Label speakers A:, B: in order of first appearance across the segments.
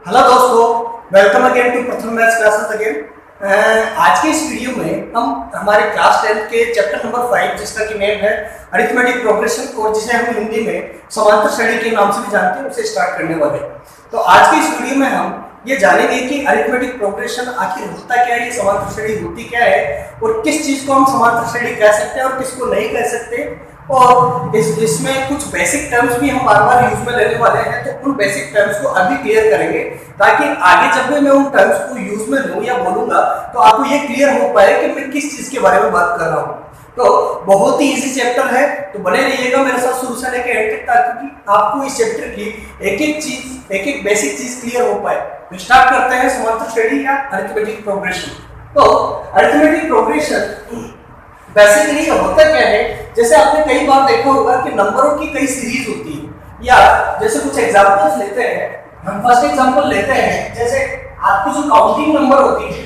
A: Hello दोस्तों, welcome again to प्रथम maths classes again. आज के इस वीडियो में हम हमारे क्लास 10 के चैप्टर नंबर 5 जिसका कि नेम है अरिथमेटिक प्रोग्रेशन और जिसे हम हिंदी में समांतर श्रेणी के नाम से भी जानते हैं उसे स्टार्ट करने वाले हैं। तो आज के इस वीडियो में हम ये जानेंगे कि अरिथमेटिक प्रोग्रेशन आखिर होता क्या है, ये समांतर श्रेणी होती क्या है और किस चीज को हम समांतर श्रेणी कह सकते हैं और किसको नहीं कह सकते। और इसमें कुछ बेसिक टर्म्स भी हम बार बार यूज में लेने वाले हैं, तो उन बेसिक टर्म्स को अभी क्लियर करेंगे ताकि आगे जब भी मैं उन टर्म्स को यूज में लूं या बोलूंगा तो आपको ये क्लियर हो पाए कि मैं किस चीज के बारे में बात कर रहा हूँ। तो बहुत ही इजी चैप्टर है, तो बने रहिएगा मेरे साथ शुरू से लेकर एंड तक ताकि आपको इस चैप्टर की एक एक बेसिक चीज क्लियर हो पाए। तो स्टार्ट करते हैं समांतर श्रेणी या अरिथमेटिक प्रोग्रेशन। तो अरिथमेटिक प्रोग्रेशन बेसिकली होता क्या है, जैसे आपने कई बार देखा होगा कि नंबरों की कई सीरीज होती है, या जैसे कुछ एग्जांपल्स लेते हैं। हम फर्स्ट एग्जांपल लेते हैं, जैसे आपको जो काउंटिंग नंबर होती है,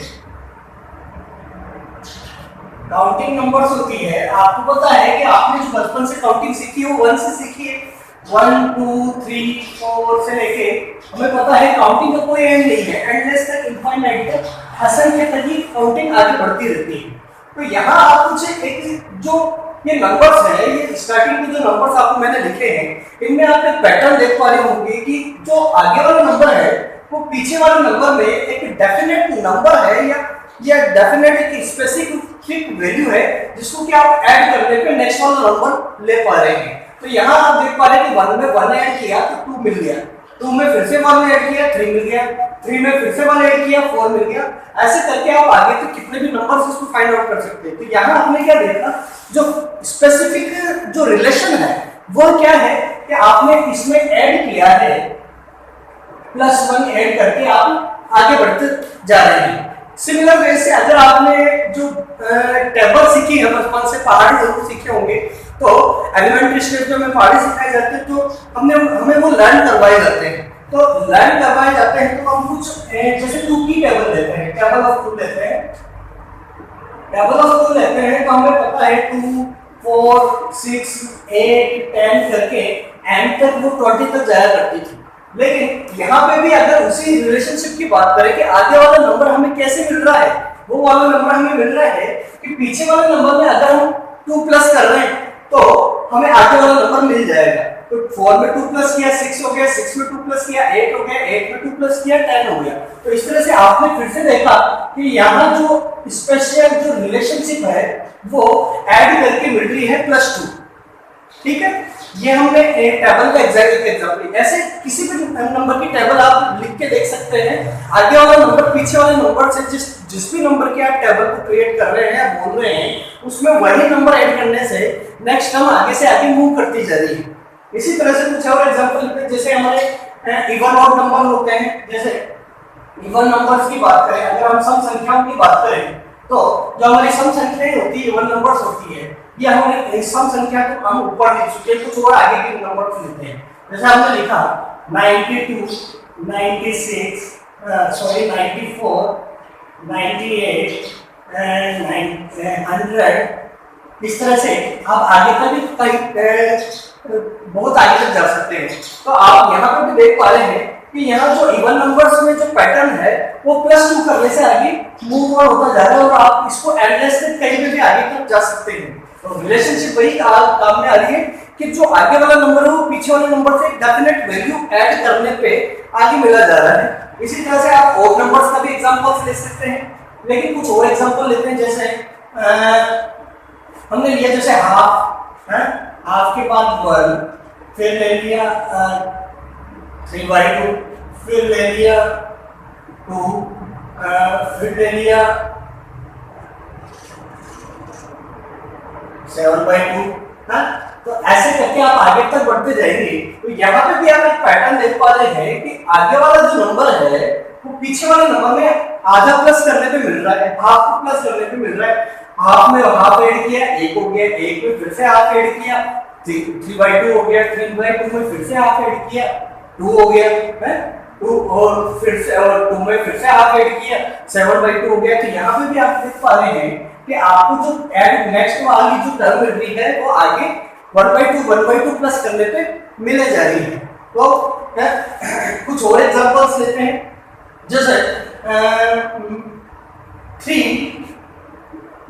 A: काउंटिंग नंबर्स होती है, आपको पता है कि आपने जो बचपन से काउंटिंग सीखी है वो 1 से सीखी है। 1 2 3 4 से लेके हमें पता है काउंटिंग का कोई एंड नहीं है, एंडलेस तक, इनफाइनाइट तक, असंख्य तक ही काउंटिंग आगे बढ़ती रहती है। तो यहाँ आप मुझे एक जो ये नंबर्स है, ये स्टार्टिंग के जो नंबर्स आपको मैंने लिखे हैं, इनमें आप एक पैटर्न देख पा रहे होंगे कि जो आगे वाला नंबर है वो पीछे वाले नंबर में एक डेफिनेट नंबर है या डेफिनेट एक स्पेसिफिक वैल्यू है जिसको कि आप ऐड करने पे नेक्स्ट वाला नंबर ले पा रहे हैं। तो यहाँ आप देख पा रहे हैं कि 1 में 1 ऐड किया तो 2 मिल गया, 2 में फिर से 1 ऐड किया 3 मिल गया, 3 में फिर से 1 ऐड किया 4 मिल गया। ऐसे करके आप आगे तक कितने भी नंबर्स इसको फाइंड आउट कर सकते हैं। तो यहाँ हमने क्या देखा, जो स्पेसिफिक जो रिलेशन है वो क्या है कि आपने इसमें ऐड किया है, +1 ऐड करके आप आगे बढ़ते जा रहे हैं। सिमिलर वे से अगर आपने जो टेबल सीखी है बचपन से, पहाड़ी जरूर सीखे होंगे, तो एलिमेंट्री स्टेज में पहाड़ी सिखाए जाते हैं, तो हमें वो लर्न करवाए जाते हैं। तो लर्न करवाए जाते हैं तो हम कुछ जैसे 2 की टेबल लेते हैं, टेबल ऑफ 2 लेते हैं, टेबल ऑफ 2 लेते हैं तो हमें पता है 2 4 6 8 10 करके एंड तक वो 20 तक जाया करती थी। लेकिन यहाँ पे भी अगर उसी रिलेशनशिप की बात करें कि आगे वाला नंबर हमें कैसे मिल रहा है, वो वाला नंबर हमें मिल रहा है कि पीछे वाले नंबर में अगर हम 2 प्लस कर रहे हैं तो हमें आगे वाला नंबर मिल जाएगा। तो 4 में 2 प्लस किया 6 हो गया, 6 में 2 प्लस किया 8 हो गया, 8 में 2 प्लस किया 10 हो गया। तो इस तरह से आपने फिर से देखा कि यहाँ जो स्पेशल जो रिलेशनशिप है वो ऐड करके मिल रही है +2। ठीक है, ये हमने एक टेबल का एग्जांपल। ऐसे किसी भी नंबर की टेबल आप लिख के देख सकते हैं। आगे वाला नंबर पीछे वाले नंबर से जिस भी नंबर के आप टेबल को क्रिएट कर रहे हैं, बोल रहे हैं, उसमें वही नंबर ऐड करने से नेक्स्ट टर्म आगे से आगे मूव करती जा रही है। इसी तरह से कुछ और एग्जांपल, जैसे हमारे इवन ऑड नंबर होते हैं, जैसे इवन नंबर्स की बात करें, अगर हम सम संख्याओं की बात करें तो जो हमारी सम संख्याएं होती है, इवन नंबर्स होती है, ये हमने सम संख्या को हम ऊपर लिख चुके हैं, कुछ और आगे के नंबर को लेते हैं। जैसे हमने लिखा 92 96 94 98 100। इस तरह से आप आगे तक भी बहुत आगे तक जा सकते हैं। तो आप यहाँ पर भी देख पा रहे हैं कि यहाँ जो इवन नंबर्स में जो पैटर्न है वो +2 करने से आगे मूव ऑन होता जा रहा है और आप इसको एंडलेस तक कहीं पे भी आगे तक जा सकते हैं। तो रिलेशनशिप वही काम में आ रही है कि जो आगे वाला नंबर है वो पीछे वाले नंबर से डेफिनेट वैल्यू ऐड करने पे आगे मिला जा रहा है। इसी तरह से आप ऑड नंबर्स का भी एग्जांपल्स ले सकते हैं, लेकिन कुछ और एग्जांपल लेते हैं। जैसे हमने लिया जैसे हाफ के बाद 1, फिर ले लिया 3/2, फिर ले लिया 2, फिर ले लिया 7/2। तो ऐसे करके आप आगे तक बढ़ते जाएंगे। तो यहाँ पे भी आप एक पैटर्न देख पा रहे हैं कि आगे वाला जो नंबर है वो पीछे वाले नंबर में आधा प्लस करने पे मिल रहा है, हाफ को प्लस करने पे मिल रहा है। हाफ में हाफ ऐड किया 1 हो गया, 1 में फिर से हाफ ऐड किया 3/2 हो गया, 3/2 में फिर से हाफ ऐड किया 2 हो गया है, 2 और फिर से और 2 में फिर से हाफ ऐड किया 7/2 हो गया। तो यहाँ पे भी आप देख पा रहे हैं कि आपको जो ऐड नेक्स्ट वाली जो टर्म मिल रही है वो आगे 1/2 प्लस करने पे मिले जा रही है। तो कुछ और एग्जांपल्स लेते हैं, जैसे 3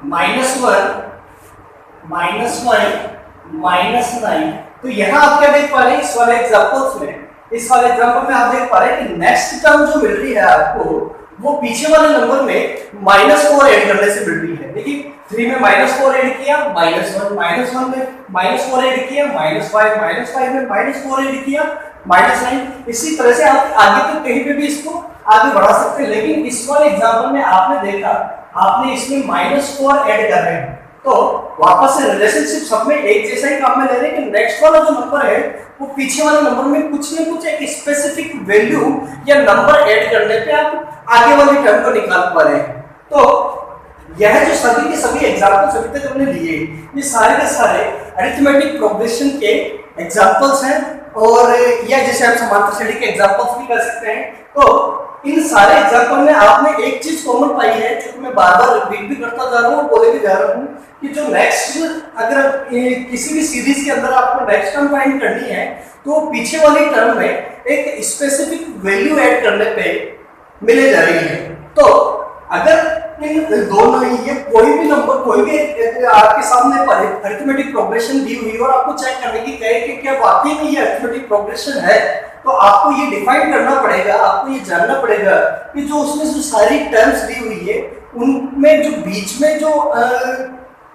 A: -1 -9। तो यहाँ आप क्या देख पा रहे हैं इस वाले एग्जांपल्स में, इस वाले एग्जांपल में आप देख पा रहे हैं कि नेक्स्ट टर्म जो मिल रही है आपको वो पीछे वाले नंबर में -4 ऐड करने से मिल रही है। देखिए 3 में -4 ऐड किया, -1 -1 में -4 ऐड किया, -5 -5 में -4 ऐड किया, -9। इसी तरह से आप आगे तो कहीं पे भी इसको आगे बढ़ा सकते हैं, लेकिन इस वाले एग्जांपल में आपने देखा आपने इसमें -4 ऐड कर रहे हैं, तो वापस से रिलेशनशिप सब में एक जैसा ही काम में ले रहे हैं कि नेक्स्ट वाला जो नंबर है वो पीछे वाले नंबर में कुछ न कुछ एक स्पेसिफिक वैल्यू या नंबर ऐड करने पे आप आगे वाले टर्म को निकाल पा रहे हैं। तो यह जो सभी के सभी एग्जांपल्स अभी तक हमने लिए, ये सारे के सारे अरिथमेटिक प्रोग्रेशन के एग्जांपल्स हैं, और या जैसे हम समांतर श्रेणी के एग्जांपल्स भी कर सकते हैं। तो इन सारे एग्जांपल में आपने एक चीज कॉमन पाई है, जो मैं बार-बार रिपीट भी करता जा रहा हूँ, बोले भी जा रहा हूँ कि जो नेक्स्ट अगर किसी भी सीरीज के अंदर आपको नेक्स्ट टर्म फाइंड करनी है तो पीछे वाली टर्म में एक स्पेसिफिक वैल्यू ऐड करने पे मिले जा रही है। तो अगर इन दोनों ये कोई भी नंबर कोई भी आपके सामने अरिथमेटिक प्रोग्रेशन दी हुई और आपको चेक करने की कहे कि क्या वाकई में ये अरिथमेटिक प्रोग्रेशन है, तो आपको ये डिफाइन करना पड़ेगा, आपको ये जानना पड़ेगा कि जो उसमें जो सारी टर्म्स दी हुई है उनमें जो बीच में जो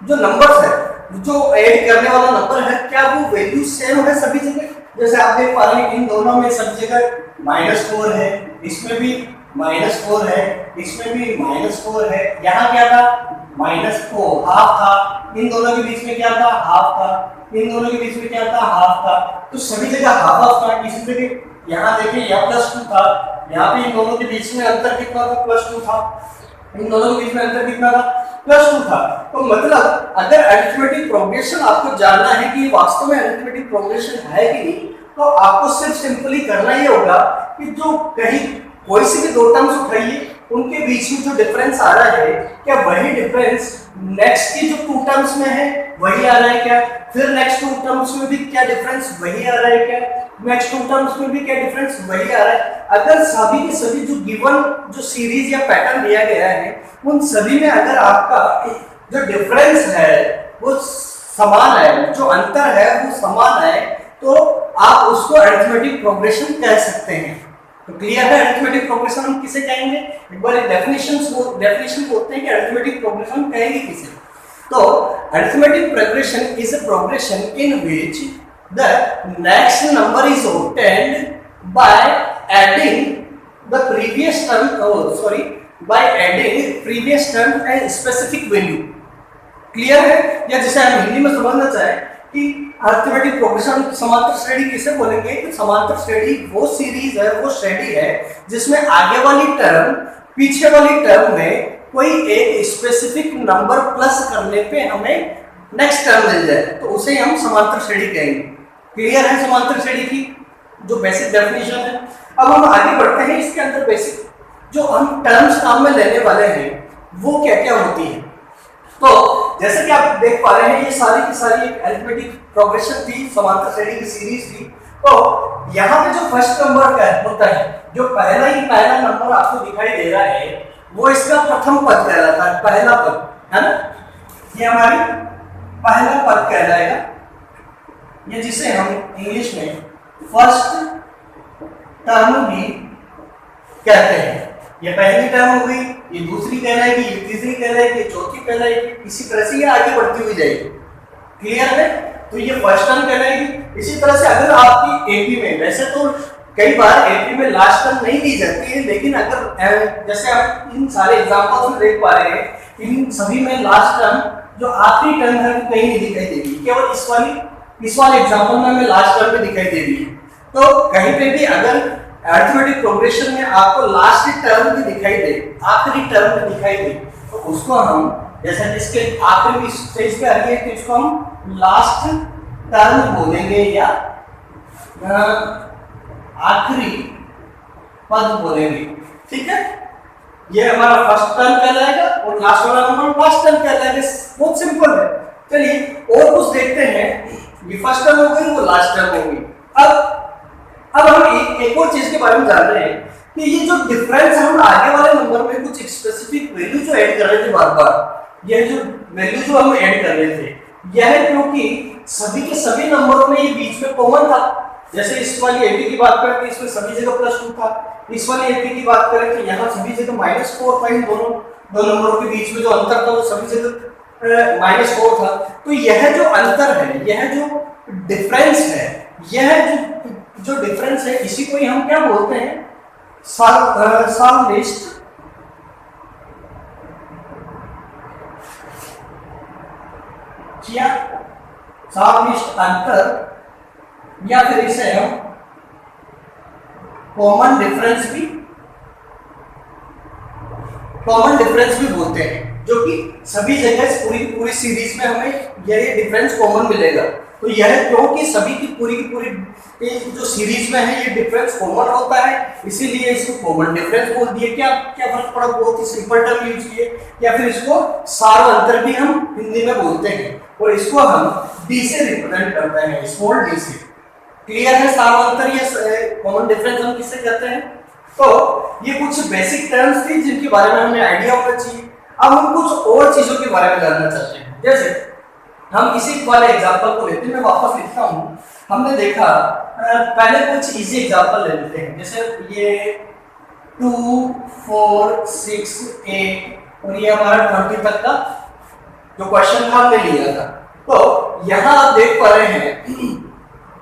A: नंबर्स है, जो ऐड करने वाला नंबर है, क्या वो वैल्यू सेम है सभी जगह। जैसे आप देख पा रहे हैं इन दोनों में सब जगह -4 है, इसमें भी -4 है, इसमें भी -4 है, यहाँ क्या था -4 हाफ था, इन दोनों के बीच में क्या था हाफ था, इन दोनों के बीच में क्या था हाफ था, तो सभी जगह हाफ हाफ था। इसी तरह यहाँ देखिए यहाँ +2 था, यहाँ पे इन दोनों के बीच में अंतर कितना था +2 था, इन दोनों के बीच में अंतर कितना था +2 था। तो मतलब अगर अरिथमेटिक प्रोग्रेशन आपको जानना है कि वास्तव में अरिथमेटिक प्रोग्रेशन है कि नहीं, तो आपको सिर्फ सिंपली करना ये होगा कि जो कहीं कोई से भी दो टर्म्स उठाइए, उनके बीच में जो डिफरेंस आ रहा है क्या वही डिफरेंस नेक्स्ट की जो 2 टर्म्स में है वही आ रहा है क्या, फिर नेक्स्ट 2 टर्म्स में भी क्या डिफरेंस वही आ रहा है क्या, नेक्स्ट 2 टर्म्स में भी क्या डिफरेंस वही आ रहा है। अगर सभी के सभी जो गिवन जो सीरीज या पैटर्न दिया गया है उन सभी में अगर आपका जो डिफरेंस है वो समान है, जो अंतर है वो समान है, तो आप उसको अरिथमेटिक प्रोग्रेशन कह सकते हैं। तो क्लियर है अरिथमेटिक प्रोग्रेशन हम किसे कहेंगे, एक बार डेफिनेशन बोलते हैं कि अरिथमेटिक प्रोग्रेशन कहेंगे किसे। तो arithmetic progression is a progression in which the next number is obtained by adding the previous term by adding previous term and specific value। Clear है, या जैसे हम हिंदी में समझना चाहें कि अरिथमेटिक प्रोग्रेशन समांतर श्रेणी किसे बोलेंगे, कि समांतर श्रेणी वो सीरीज है, वो श्रेणी है जिसमें आगे वाली टर्म पीछे वाली टर्म में कोई एक स्पेसिफिक नंबर प्लस करने पे हमें नेक्स्ट टर्म मिल जाए, तो उसे हम समांतर श्रेणी कहेंगे। क्लियर है समांतर श्रेणी की जो बेसिक डेफिनेशन है। अब हम आगे बढ़ते हैं, इसके अंदर बेसिक जो हम टर्म्स काम में लेने वाले हैं वो क्या क्या होती है। तो जैसे कि आप देख पा रहे हैं ये सारी की सारी एक अरिथमेटिक प्रोग्रेशन थी, समांतर श्रेणी की सीरीज थी। तो यहाँ पे जो फर्स्ट नंबर का होता है, जो पहला नंबर आपको दिखाई दे रहा है वो इसका प्रथम पद कहलाता है, पहला पद है ना, ये हमारी पहला पद कहलाएगा, ये जिसे हम इंग्लिश में फर्स्ट टर्म भी कहते हैं। ये पहली टर्म हो गई, ये दूसरी कहलाएगी, ये तीसरी कहलाएगी, ये चौथी कहलाएगी, इसी तरह से ये आगे बढ़ती हुई जाएगी। क्लियर है, तो ये फर्स्ट टर्म कहलाएगी। इसी तरह से अगर आपकी एपी में, वैसे तो कई बार एपी में लास्ट टर्म नहीं दी जाती है, लेकिन अगर जैसे आप इन सारे एग्जांपल्स में देख पा रहे हैं, इन सभी में लास्ट टर्म जो आखिरी टर्म है वो कहीं नहीं दिखाई देगी, केवल इस वाले एग्जांपल में हमें लास्ट टर्म में दिखाई दे रही है। तो कहीं पे भी अगर अरिथमेटिक प्रोग्रेशन में आपको लास्ट टर्म भी दिखाई दे, आखिरी टर्म भी दिखाई दे, तो उसको हम जैसे जिसके आखिरी स्टेज पे आ रही है तो इसको हम लास्ट टर्म बोलेंगे या आखिरी पद बोलेंगे। ठीक है, ये हमारा फर्स्ट टर्म कहलाएगा और लास्ट वाला नंबर लास्ट टर्म कहलाएगा। बहुत सिंपल है। चलिए और कुछ देखते हैं, ये फर्स्ट टर्म हो गई, वो लास्ट टर्म हो गई। अब अब हम एक और चीज के बारे में जान रहे हैं कि ये जो डिफरेंस हम आगे वाले नंबर में कुछ स्पेसिफिक वैल्यू जो ऐड कर रहे थे बार बार, यह जो वैल्यू जो हम ऐड कर रहे थे, यह क्योंकि सभी के सभी नंबरों में ये बीच में कॉमन था। जैसे इस वाली 80 की बात करें तो इसमें सभी जगह +2 था, इस वाली 80 की बात करें तो यहाँ सभी जगह -4 था। इन दोनों दो नंबरों के बीच में जो अंतर था वो सभी जगह -4 था। तो यह जो अंतर है, यह जो डिफरेंस है, यह जो डिफरेंस है, इसी को ही हम क्या बोलते हैं, सॉल्वेस्ट क्या सॉल्वेस्ट अंतर, या फिर इसे हम कॉमन डिफरेंस भी बोलते हैं, जो कि सभी जगह पूरी सीरीज में हमें यह डिफरेंस कॉमन मिलेगा। तो यह क्योंकि सभी की पूरी जो सीरीज में है ये डिफरेंस कॉमन होता है, इसीलिए इसको कॉमन डिफरेंस बोल दिए। क्या फर्क पड़ा, बहुत ही सिंपल टर्म यूज किए। या फिर इसको सार अंतर भी हम हिंदी में बोलते हैं, और इसको हम डी से रिप्रेजेंट करते हैं, स्मॉल डी से। क्लियर है सार अंतर या कॉमन डिफरेंस हम किससे कहते हैं? तो ये कुछ बेसिक टर्म्स थी जिनके बारे में हमें आइडिया होना चाहिए। अब हम कुछ और चीजों के बारे में जानना चाहते हैं। जैसे हम इसी वाले एग्जांपल को लेते हैं, मैं वापस लिखता हूँ। हमने देखा पहले कुछ इजी एग्जांपल ले लेते हैं, जैसे ये 2, 4, 6, 8 और ये हमारा 20 तक का जो क्वेश्चन था हमने लिया था। तो यहाँ आप देख पा रहे हैं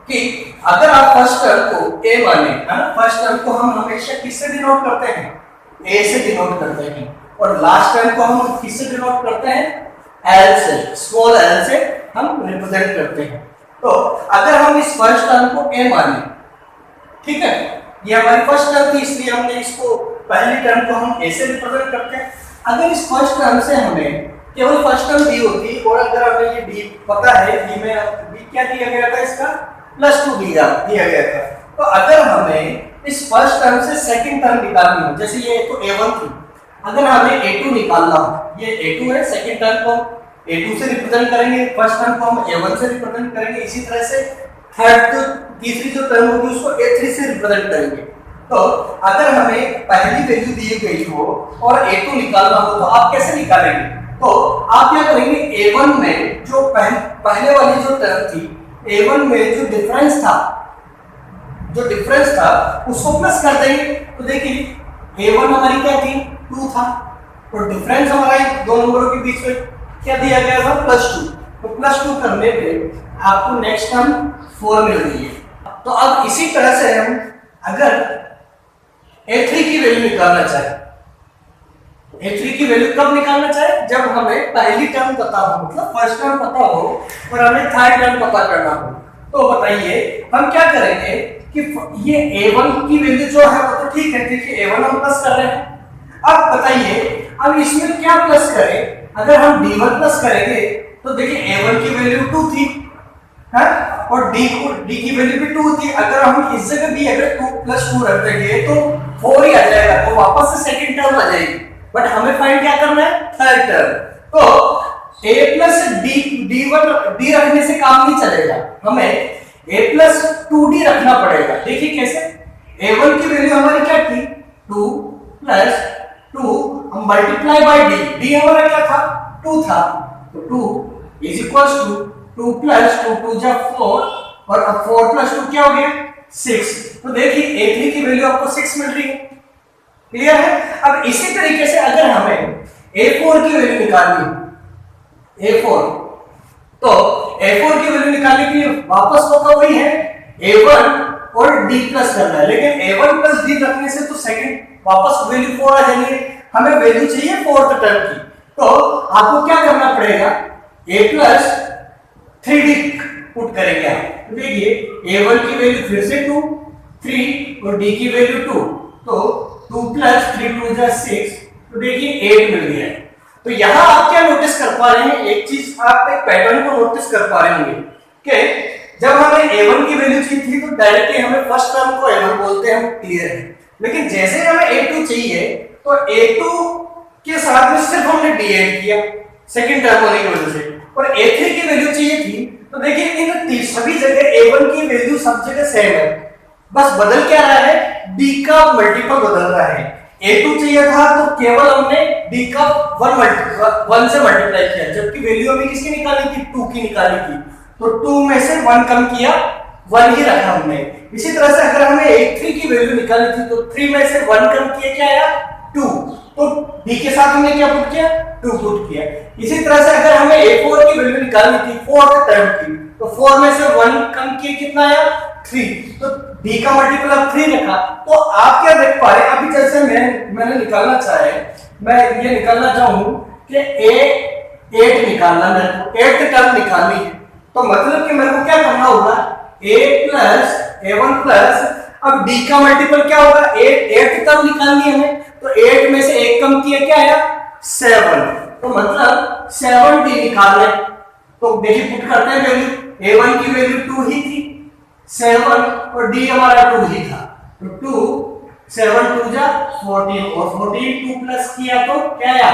A: कि अगर आप फर्स्ट टर्म को ए माने, है ना, फर्स्ट टर्म को हम हमेशा किससे डिनोट करते हैं? ए से डिनोट करते हैं। और लास्ट टर्म को हम किससे डिनोट करते हैं? एल से, स्मॉल एल से हम रिप्रेजेंट करते हैं। तो अगर हम इस फर्स्ट टर्म को ए माने, ठीक है, ये हमारी फर्स्ट टर्म थी इसलिए हमने इसको पहली टर्म को हम ए से रिप्रेजेंट करते हैं। अगर इस फर्स्ट टर्म से हमें केवल फर्स्ट टर्म डी होती, और अगर हमें ये डी पता है, डी में डी क्या दिया गया था, इसका +2 दिया गया था। तो अगर हमें इस फर्स्ट टर्म से सेकंड टर्म निकालनी हो, जैसे ये तो A1 थी, अगर हमें A2 निकालना हो, ये A2 है, सेकंड टर्म को A2 से रिप्रेजेंट करेंगे, फर्स्ट टर्म को हम A1 से रिप्रेजेंट करेंगे, इसी तरह से थर्ड जो तीसरी जो टर्म होगी उसको A3 से रिप्रेजेंट करेंगे। तो अगर हमें पहली वैल्यू दी गई हो और A2 निकालना हो तो आप कैसे निकालेंगे? तो आप क्या करेंगे, A1 में जो पहले वाली जो टर्म थी, A1 में जो डिफरेंस था उसको प्लस कर देंगे। तो देखिए A1 हमारी क्या थी, 2 था, और डिफरेंस हमारा दो नंबरों के बीच में क्या दिया गया था, +2। तो +2 करने पे आपको नेक्स्ट टर्म 4 मिल रही है। तो अब इसी तरह से हम अगर A3 की वैल्यू निकालना चाहे, A3 की वैल्यू कब निकालना चाहे? जब हमें पहली टर्म पता हो, मतलब फर्स्ट टर्म पता हो और हमें थर्ड टर्म पता करना हो। तो बताइए हम क्या करेंगे कि ये A1 की वैल्यू जो है वो तो ठीक है, देखिए A1 हम प्लस कर रहे हैं। अब बताइए अब इसमें क्या प्लस करें? अगर हम D1 प्लस करेंगे तो देखिए A1 की वैल्यू 2 थी, है, और D की वैल्यू भी 2 थी। अगर हम इस जगह भी अगर 2 + 2 रख देंगे तो 4 ही आ जाएगा, तो वापस से सेकंड टर्म आ जाएगी। बट हमें फाइंड क्या करना है, थर्ड टर्म। तो A + D रखने से काम नहीं चलेगा, हमें A + 2D रखना पड़ेगा। देखिए कैसे, A1 की वैल्यू हमारी क्या थी, 2 + 2 हम मल्टीप्लाई बाय D हमारा क्या था, 2 था। तो 2 = 2 + 2 2 जा 4, और अब 4 + 2 क्या हो गया, 6। तो देखिए A3 की वैल्यू आपको 6 मिल रही है। क्लियर है? अब इसी तरीके से अगर हमें A4 की वैल्यू निकालनी है, A4, तो A4 की वैल्यू निकालने के लिए वापस होगा वही है, A1 और D प्लस करना है। लेकिन A1 + D रखने से तो सेकंड वापस वैल्यू 4 आ जाएगी, हमें वैल्यू चाहिए फोर्थ टर्म की। तो आपको क्या करना पड़ेगा, A + 3D पुट करेंगे आप। तो देखिए A1 की वैल्यू फिर से 2, 3 और D की वैल्यू 2, तो 2 + 3 2 जा 6, तो देखिए 8 मिल गया। तो यहां आप क्या नोटिस कर पा रहे हैं, एक चीज आप एक पैटर्न को नोटिस कर पा रहे होंगे कि जब हमें A1 की वैल्यू चाहिए थी तो डायरेक्टली हमें फर्स्ट टर्म को A1 बोलते हैं, हम क्लियर है। लेकिन जैसे हमें A2 चाहिए तो A2 के साथ में सिर्फ हमने D ऐड किया सेकंड टर्म होने की वजह से, और A3 की वैल्यू चाहिए थी। तो देखिए इन सभी जगह A1 की वैल्यू सब जगह सेम है, बस बदल क्या रहा है, d का मल्टीपल बदल रहा है। a2 चाहिए था तो केवल हमने d का 1 से मल्टीप्लाई किया, जबकि वैल्यू हमें किसकी निकाली थी, 2 की निकाली थी, तो 2 में से 1 कम किया, 1 ही रखा हमने। इसी तरह से अगर हमें a3 की वैल्यू निकाली थी तो 3 में से 1 कम किया, क्या आया 2, तो d के साथ हमने क्या पुट किया, 2 पुट किया। इसी तरह से अगर हमें a4 की वैल्यू निकालनी थी फोर्थ टर्म की, तो 4 में से 1 कम किया, कितना आया 3, तो d का मल्टीपल अब 3 रखा। तो आप क्या देख पा रहे हैं, अभी जैसे मैंने निकालना चाहे, मैं ये निकालना चाहूं कि a8 निकालना, मेरे को 8th टर्म निकालनी है, तो मतलब कि मेरे को क्या करना होगा, a प्लस a1 प्लस, अब d का मल्टीपल क्या होगा, 8th टर्म निकालनी है हमें, तो 8 में से 1 कम किया, क्या आया 7, तो मतलब 7d निकालना है। तो देखिए पुट करते हैं वैल्यू, a1 की वैल्यू 2 ही थी, 7 और d हमारा 2 ही था, तो 2 7 2 जा 14 और 14 2 प्लस किया तो क्या आया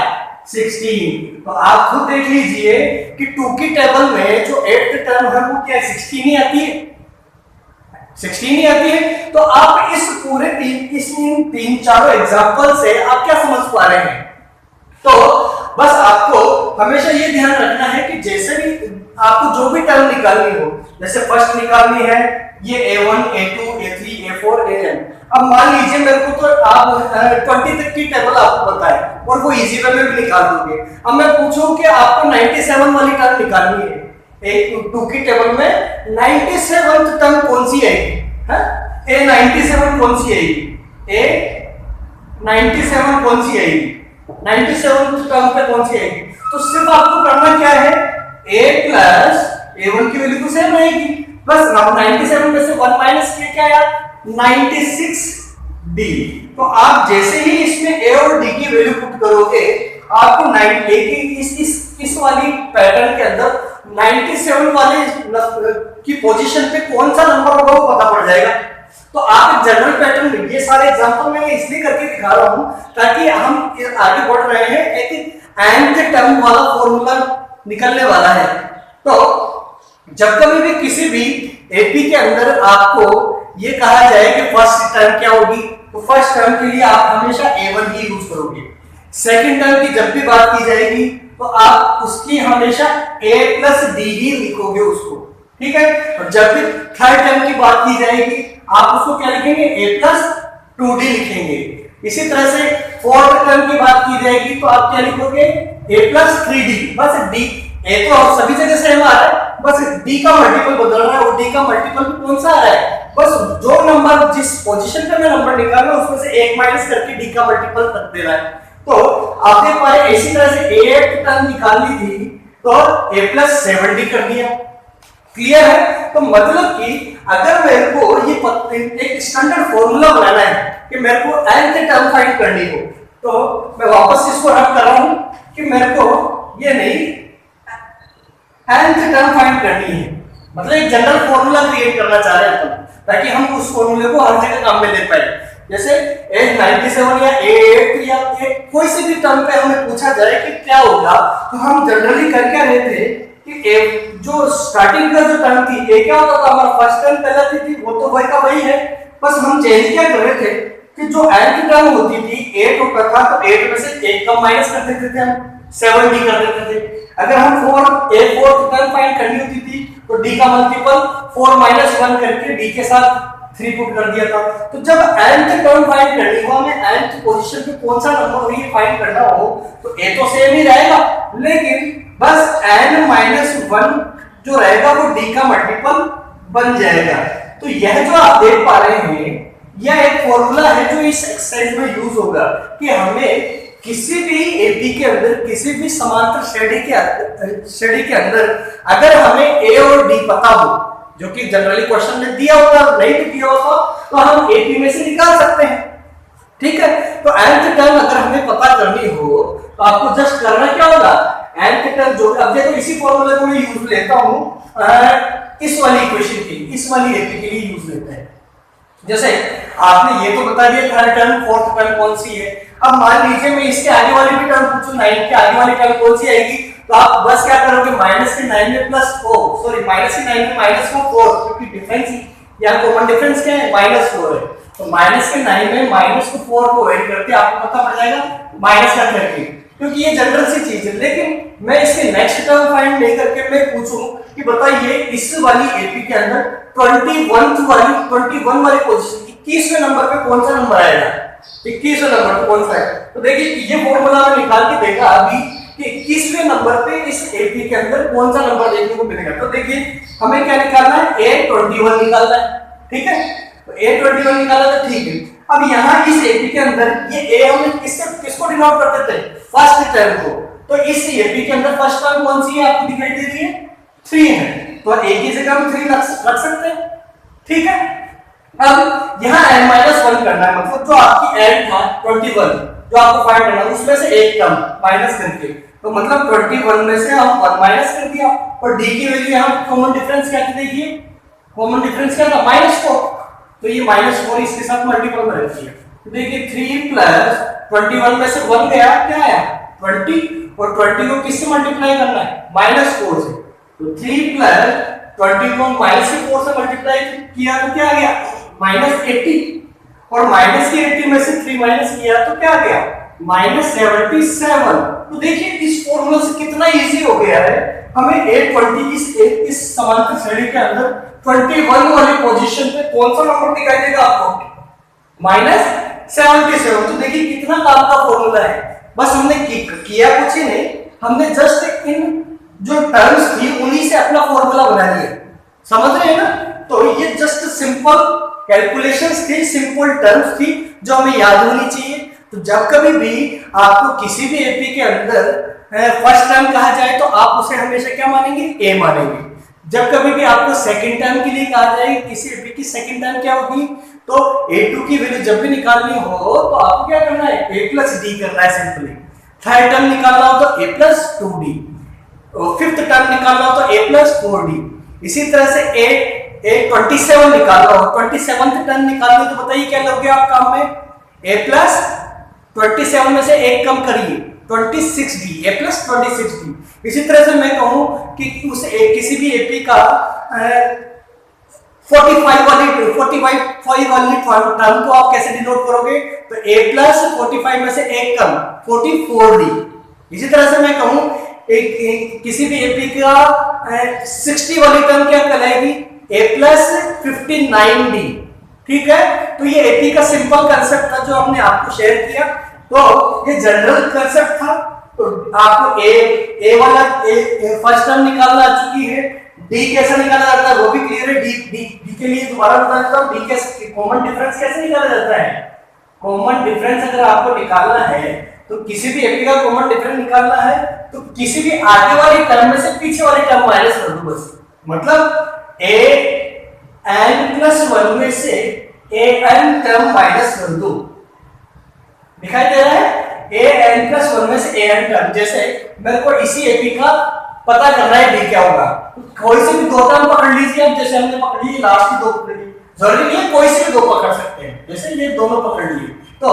A: 16। तो आप खुद देख लीजिए कि 2 की टेबल में जो 8th टर्म है वो क्या 16 ही आती है, 16 ही आती है। तो आप इस पूरे तीन चारों एग्जांपल से आप क्या समझ पा रहे हैं, तो बस आपको हमेशा ये ध्यान रखना है कि जैसे भी आपको जो भी टर्म निकालनी हो, जैसे फर्स्ट निकालनी है ये a1 a2 a3 a4 an, अब मान लीजिए मेरे को तो आप 20 तक की टेबल आपको पता है और वो इजी वे में भी निकाल दोगे। अब मैं पूछूं कि आपको 97 वाली टर्म निकालनी है, एक 2 की टेबल में 97th टर्म कौन सी आएगी, a 97 कौन सी आएगी, a 97 कौन सी आएगी, 97th टर्म पे कौन सी आएगी, तो सिर्फ आपको करना क्या है, a प्लस a1 की वैल्यू तो सेम रहेगी, बस 97 में से 1 माइनस किया, क्या आया 96d। तो आप जैसे ही इसमें a और d की वैल्यू पुट करोगे, आपको 9 इस वाली पैटर्न के अंदर 97 वाले की पोजीशन पे कौन सा नंबर होगा वो पता पड़ जाएगा। तो आप एक जनरल पैटर्न में, ये सारे एग्जांपल मैं इसलिए करके दिखा रहा हूं ताकि हम आगे बढ़ रहे हैं, एक nth टर्म वाला फॉर्मूला निकलने वाला है। तो जब कभी भी किसी भी एपी के अंदर आपको ये कहा जाए कि फर्स्ट टर्म क्या होगी, तो फर्स्ट टर्म के लिए आप हमेशा a1 ही यूज करोगे। सेकंड टर्म की जब भी बात की जाएगी तो आप उसकी हमेशा a प्लस डी ही लिखोगे उसको, ठीक है। और जब भी थर्ड टर्म की बात की जाएगी आप उसको क्या लिखेंगे, a प्लस 2d लिखेंगे। इसी तरह से फोर्थ टर्म की बात की जाएगी तो आप क्या लिखोगे, a प्लस 3d। बस d a तो सभी जगह सेम आ रहा है, बस d का मल्टीपल बदल रहा है और d का मल्टीपल कौन सा आ रहा है, बस जो नंबर जिस पोजीशन पे मैं नंबर निकाल रहा हूं उसमें से 1 माइनस करके d का मल्टीपल रख दे रहा है। तो आप देख पा रहे इसी तरह से a8 टर्म निकालनी थी तो a प्लस 7d कर दिया, क्लियर है। तो मतलब कि अगर मेरे को ये एक स्टैंडर्ड फॉर्मूला बनाना है कि मेरे को nth टर्म फाइंड करनी हो, तो मैं वापस इसको रख कर रहा हूं कि मेरे को ये नहीं nth टर्म फाइंड करनी है, मतलब एक जनरल फॉर्मूला क्रिएट करना चाह रहे हैं अपन, ताकि हम उस फॉर्मूले को हर जगह काम में ले पाए। जैसे a97 या a8 या कोई सी भी टर्म पे हमें पूछा जाए कि क्या होगा, तो हम जनरली कर क्या रहे थे कि जो स्टार्टिंग का जो टर्म थी a क्या होता था, हमारा फर्स्ट टर्म पहले थी वो तो वही का वही है, बस हम चेंज क्या कर रहे थे कि जो nth टर्म होती थी 8 होता था तो 8 में से 1 कम माइनस कर देते थे, हम 7d कर देते थे। अगर हम 4 टर्म फाइंड करनी होती थी तो d का मल्टीपल 4 माइनस 1 करके d के साथ 3 पुट कर दिया था। तो जब nth टर्म फाइंड करनी हो, हमें nth पोजीशन पे कौन सा नंबर हो ये फाइंड करना हो, तो a तो सेम ही रहेगा, लेकिन बस n माइनस 1 जो रहेगा वो d का मल्टीपल बन जाएगा। तो यह जो आप देख पा रहे हैं यह एक फॉर्मूला है जो इस एक्सरसाइज में यूज होगा कि हमें किसी भी एपी के अंदर, किसी भी समांतर श्रेणी के अंदर अगर हमें a और d पता हो, जो कि जनरली क्वेश्चन में दिया होगा, नहीं भी दिया होगा तो हम एपी में से निकाल सकते हैं, ठीक है। तो nth टर्म अगर हमें पता करनी हो तो आपको जस्ट करना क्या होगा, nth टर्म जो, अब देखो इसी फॉर्मूले को मैं यूज लेता हूं इस वाली इक्वेशन की, इस वाली एपी के लिए यूज लेते हैं। जैसे आपने ये तो बता दिया थर्ड टर्म फोर्थ टर्म कौन सी है, अब मान लीजिए मैं इसके आगे वाली भी टर्म पूछूं, 9 के आगे वाली टर्म कौन सी आएगी, तो आप बस क्या करोगे, माइनस के 9 में प्लस 4, सॉरी माइनस के 9 में माइनस 4, क्योंकि डिफरेंस यहाँ कॉमन डिफरेंस क्या है, -4 है, तो माइनस के 9 में माइनस को 4 को ऐड करके आपको पता पड़ जाएगा माइनस का करके, क्योंकि ये जनरल सी चीज है। लेकिन मैं इसके नेक्स्ट टर्म फाइंड नहीं करके मैं पूछूं कि बताइए इस वाली एपी के अंदर 21 वाली पोजीशन 21वें नंबर पे कौन सा नंबर आएगा, 21वें नंबर पे कौन सा है। तो देखिए ये फॉर्मूला में निकाल के देखा अभी कि 21वें नंबर पे इस एपी के अंदर कौन सा नंबर देखने को मिलेगा। तो देखिए हमें क्या निकालना है, A21 निकालना है, ठीक है, तो A21 निकाला तो ठीक है। अब यहाँ इस एपी के अंदर ये A हम किसको डिनोट करते थे, फर्स्ट टर्म को, तो इस एपी के अंदर फर्स्ट टर्म कौन सी है आपको दिखाई दे रही है, 3 है, तो A की जगह हम 3 रख सकते हैं, ठीक है। अब यहाँ n-1 करना है, मतलब जो आपकी n था 21 जो आपको फाइंड करना है उसमें से एक टर्म माइनस करके, तो मतलब 21 में से हम 1 माइनस कर दिया, और d की वैल्यू यहाँ कॉमन डिफरेंस क्या थी, देखिए कॉमन डिफरेंस क्या था, -4, तो ये -4 इसके साथ मल्टीपल में रखी है, तो देखिए 3 प्लस 21 में से 1 गया, क्या आया 20, और 20 को किससे मल्टीप्लाई करना है, -4 से, तो 3 प्लस 20 को -4 से मल्टीप्लाई किया तो क्या आ गया, -80, और माइनस के 80 में से 3 माइनस किया तो क्या आ गया, -77। तो देखिए इस फॉर्मूला से कितना इजी हो गया है, हमें A20 इस समांतर श्रेणी के अंदर 21 वाली पोजीशन पे कौन सा नंबर दिखाई देगा आपको, -77। तो देखिए कितना काम का फॉर्मूला है, बस हमने किया कुछ ही नहीं, हमने जस्ट इन जो टर्म्स थी उन्हीं से अपना फॉर्मूला बना लिया, समझ रहे हैं ना। तो ये जस्ट सिंपल कैलकुलेशंस थी, सिंपल टर्म्स थी जो हमें याद होनी चाहिए। तो जब कभी भी आपको किसी भी एपी के अंदर फर्स्ट टर्म कहा जाए तो आप उसे हमेशा क्या मानेंगे, ए मानेंगे। जब कभी भी आपको सेकंड टर्म के लिए कहा जाए किसी एपी की सेकंड टर्म क्या होगी, तो A2 की वैल्यू जब भी निकालनी हो तो आपको क्या करना है, A प्लस डी करना है सिंपली। थर्ड टर्म निकालना हो तो A plus 2D, fifth term निकालना हो तो A प्लस 4D। इसी तरह से A27 निकालना हो, 27th टर्म निकालना हो तो बताइए क्या लोगे आप काम में, A प्लस 27 में से एक कम करिए 26D, A प्लस 26D। इसी तरह से मैं कहूं कि किसी भी एपी का 45 वाली टर्म को आप कैसे डिनोट करोगे, तो A प्लस 45 में से एक कम 44D। इसी तरह से मैं कहूं किसी भी एपी का 60 वाली टर्म क्या कहलाएगी, A प्लस 59D, ठीक है। तो ये एपी का सिंपल कंसेप्ट था जो हमने आपको शेयर किया, तो ये जनरल कंसेप्ट था। तो आपको ए वाला फर्स्ट टर्म निकालना आ चुकी है, डी कैसे निकाला जाता है वो भी क्लियर है। डी के लिए दोबारा बता देता हूं, डी कैसे कॉमन डिफरेंस कैसे निकाला जाता है। कॉमन डिफरेंस अगर आपको निकालना है तो किसी भी एपी का कॉमन डिफरेंस निकालना है तो किसी भी आगे वाली टर्म में से पीछे वाली टर्म माइनस कर दो बस, मतलब ए एन प्लस 1 में से ए एन टर्म माइनस कर दो, दिखाई दे रहा है, ए एन प्लस 1 में से ए एन टर्म। जैसे मेरे को इसी एपी का पता करना है डी क्या होगा, कोई से भी दो टर्म पकड़ लीजिए आप, जैसे हमने पकड़ ली लास्ट की दो पकड़ ली, जरूरी नहीं है कोई से भी दो पकड़ सकते हैं, जैसे ये दोनों पकड़ लिए। तो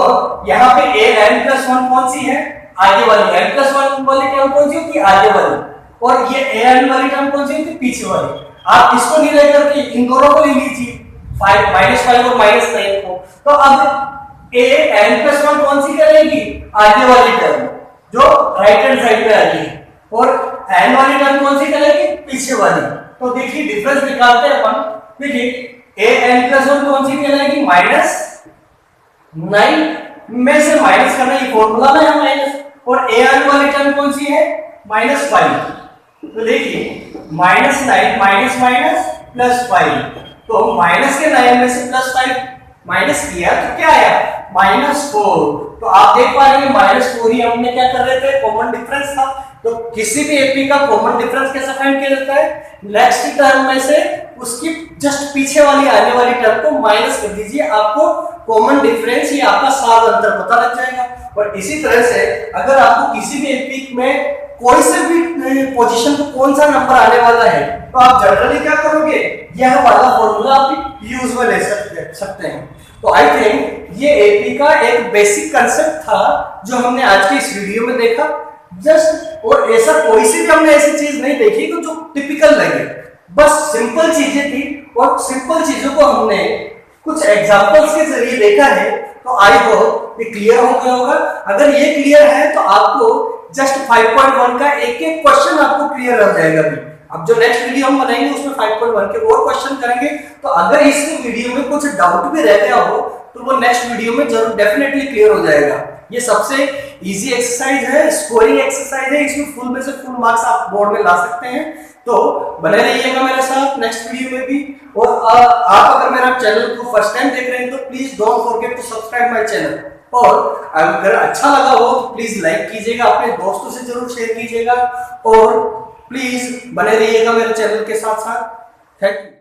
A: यहाँ पे ए एन प्लस 1 कौन सी है, आगे वाली, एन प्लस 1 वाली टर्म कौन सी होती है, आगे वाली, और ये ए एन वाली टर्म कौन सी होती है, पीछे वाली। आप इसको नहीं लेकर के इन दोनों को ले लीजिए, -5 और -9 को। तो अब ए एन प्लस 1 कौन सी करेगी, आगे वाली टर्म जो राइट हैंड साइड पे आ रही है, और एन वाली टर्म कौन सी करेगी, पीछे वाली। तो देखिए डिफरेंस निकालते हैं अपन, देखिए ए एन प्लस 1 कौन सी कहलाएगी, -9 में से माइनस करना, ये फॉर्मूला में है माइनस, और ए एन वाली टर्म कौन सी है, -5। तो देखिए -9 माइनस माइनस +5, तो माइनस के 9 में से +5 माइनस किया तो क्या आया, -4। तो आप देख पा रहे हैं -4 ही हमने क्या कर रहे थे, कॉमन डिफरेंस था। तो किसी भी एपी का कॉमन डिफरेंस कैसे फाइंड किया जाता है, नेक्स्ट टर्म में से उसकी जस्ट पीछे वाली आने वाली टर्म को माइनस कर दीजिए, आपको कॉमन डिफरेंस या आपका सार अंतर पता लग जाएगा। और इसी तरह से अगर आपको किसी भी एपी में कोई से भी पोजीशन को कौन सा नंबर आने वाला है तो आप जनरली क्या करोगे, यह वाला फॉर्मूला आप यूज में ले सकते हैं। तो आई थिंक ये एपी का एक बेसिक कंसेप्ट था जो हमने आज की इस वीडियो में देखा जस्ट, और ऐसा कोई सी भी हमने ऐसी चीज नहीं देखी तो जो टिपिकल लगे। बस सिंपल चीजें थी और सिंपल चीजों को हमने कुछ एग्जांपल्स के जरिए देखा है, तो आई होप ये क्लियर हो गया होगा। अगर ये क्लियर है तो आपको जस्ट 5.1 का एक एक क्वेश्चन आपको क्लियर हो जाएगा भी। अब जो नेक्स्ट वीडियो हम बनाएंगे उसमें 5.1 के और क्वेश्चन करेंगे, तो अगर इस वीडियो में कुछ डाउट भी रह गया हो तो वो नेक्स्ट वीडियो में जरूर डेफिनेटली क्लियर हो जाएगा। ये सबसे इजी एक्सरसाइज है, स्कोरिंग एक्सरसाइज है, इसमें फुल में से फुल मार्क्स आप बोर्ड में ला सकते हैं। तो बने रहिएगा मेरे साथ नेक्स्ट वीडियो में भी। और आप अगर मेरा चैनल को फर्स्ट टाइम देख रहे हैं तो please don't forget to subscribe my channel. और अगर अच्छा लगा हो तो प्लीज लाइक कीजिएगा, अपने दोस्तों से जरूर शेयर कीजिएगा और प्लीज बने रहिएगा मेरे चैनल के साथ साथ। Thank you.